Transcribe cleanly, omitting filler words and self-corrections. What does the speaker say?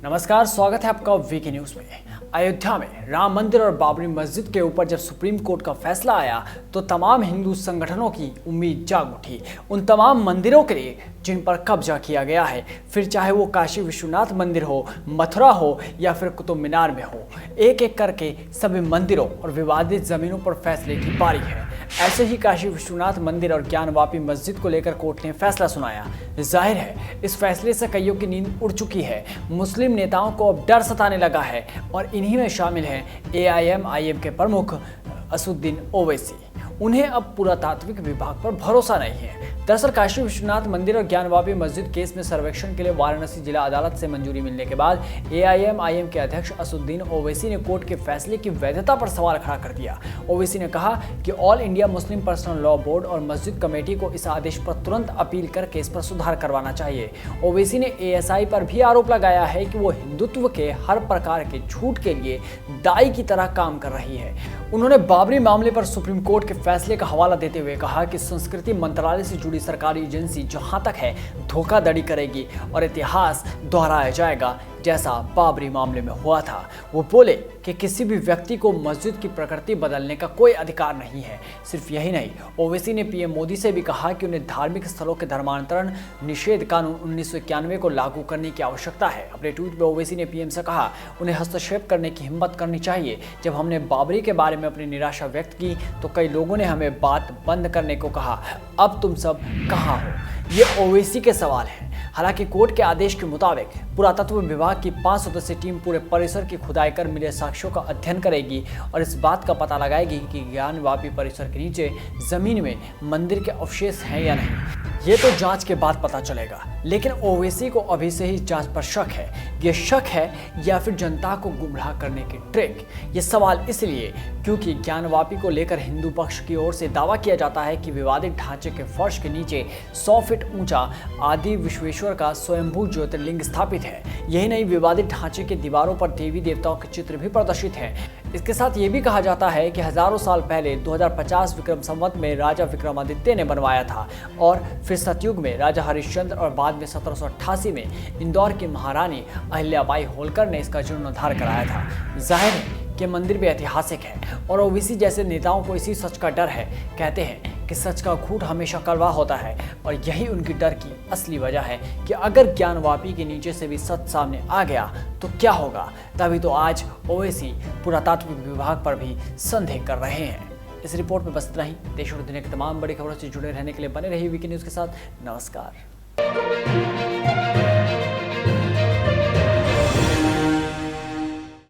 नमस्कार, स्वागत है आपका वीके न्यूज में। अयोध्या में राम मंदिर और बाबरी मस्जिद के ऊपर जब सुप्रीम कोर्ट का फैसला आया तो तमाम हिंदू संगठनों की उम्मीद जाग उठी। उन तमाम मंदिरों के लिए जिन पर कब्जा किया गया है, फिर चाहे वो काशी विश्वनाथ मंदिर हो, मथुरा हो या फिर कुतुब मीनार में हो, एक एक करके सभी मंदिरों और विवादित जमीनों पर फैसले की बारी है। ऐसे ही काशी विश्वनाथ मंदिर और ज्ञानवापी मस्जिद को लेकर कोर्ट ने फैसला सुनाया। जाहिर है इस फैसले से कईयों की नींद उड़ चुकी है। मुस्लिम नेताओं को अब डर सताने लगा है और इन्हीं में शामिल हैं AIM के प्रमुख असुद्दीन ओवैसी। उन्हें अब पुरातात्विक विभाग पर भरोसा नहीं है। दरअसल काशी विश्वनाथ मंदिर और ज्ञानवापी मस्जिद केस में सर्वेक्षण के लिए वाराणसी जिला अदालत से मंजूरी मिलने के बाद AIM के अध्यक्ष असुद्दीन ओवैसी ने कोर्ट के फैसले की वैधता पर सवाल खड़ा कर दिया। ओवैसी ने कहा कि all India Muslim personal law board और मस्जिद कमेटी को इस आदेश पर तुरंत अपील कर केस पर सुधार करवाना चाहिए। ओवैसी ने ASI पर भी आरोप लगाया है कि वो हिंदुत्व के हर प्रकार के झूठ के लिए दाई की तरह काम कर रही है। उन्होंने बाबरी मामले पर सुप्रीम कोर्ट के फैसले का हवाला देते हुए कहा कि संस्कृति मंत्रालय से जुड़ी सरकारी एजेंसी जहां तक है धोखाधड़ी करेगी और इतिहास दोहराया जाएगा जैसा बाबरी मामले में हुआ था। वो बोले कि किसी भी व्यक्ति को मस्जिद की प्रकृति बदलने का कोई अधिकार नहीं है। सिर्फ यही नहीं, ओवैसी ने PM मोदी से भी कहा कि उन्हें धार्मिक स्थलों के धर्मांतरण निषेध कानून 1991 को लागू करने की आवश्यकता है। अपने ट्वीट में ओवैसी ने PM से कहा उन्हें हस्तक्षेप करने की हिम्मत करनी चाहिए। जब हमने बाबरी के बारे में अपनी निराशा व्यक्त की तो कई लोगों ने हमें बात बंद करने को कहा। अब तुम सब कहाँ हो? ये ओवैसी के सवाल हैं। हालांकि कोर्ट के आदेश के मुताबिक पुरातत्व विभाग की 5 सदस्यीय टीम पूरे परिसर की खुदाई कर मिले साक्ष्यों का अध्ययन करेगी और इस बात का पता लगाएगी कि ज्ञानवापी परिसर के नीचे जमीन में मंदिर के अवशेष हैं या नहीं। ये तो जांच के बाद पता चलेगा, लेकिन ओवैसी को अभी से ही जांच पर शक है। ये शक है या फिर जनता को गुमराह करने की ट्रिक? ये सवाल इसलिए क्योंकि ज्ञानवापी को लेकर हिंदू पक्ष की ओर से दावा किया जाता है कि विवादित ढांचे के फर्श के नीचे 100 फीट ऊंचा आदि विश्वेश्वर का स्वयंभू ज्योतिर्लिंग स्थापित है। यही नहीं, विवादित ढांचे के दीवारों पर देवी देवताओं के चित्र भी प्रदर्शित हैं। इसके साथ ये भी कहा जाता है कि हजारों साल पहले 2050 विक्रम संवत में राजा विक्रमादित्य ने बनवाया था और फिर सतयुग में राजा हरिश्चंद्र और बाद में 1788 में इंदौर की महारानी अहिल्याबाई होलकर ने इसका जीर्णोद्धार कराया था। जाहिर है कि मंदिर भी ऐतिहासिक है और ओवैसी जैसे नेताओं को इसी सच का डर है। कहते हैं कि सच का घूंट हमेशा कड़वा होता है और यही उनकी डर की असली वजह है कि अगर ज्ञानवापी के नीचे से भी सच सामने आ गया तो क्या होगा। तभी तो आज ओवैसी पुरातात्विक विभाग पर भी संदेह कर रहे हैं। इस रिपोर्ट में बस इतना ही। देश और दुनिया की तमाम बड़ी खबरों से जुड़े रहने के लिए बने रहिए वीके न्यूज़ के साथ। नमस्कार।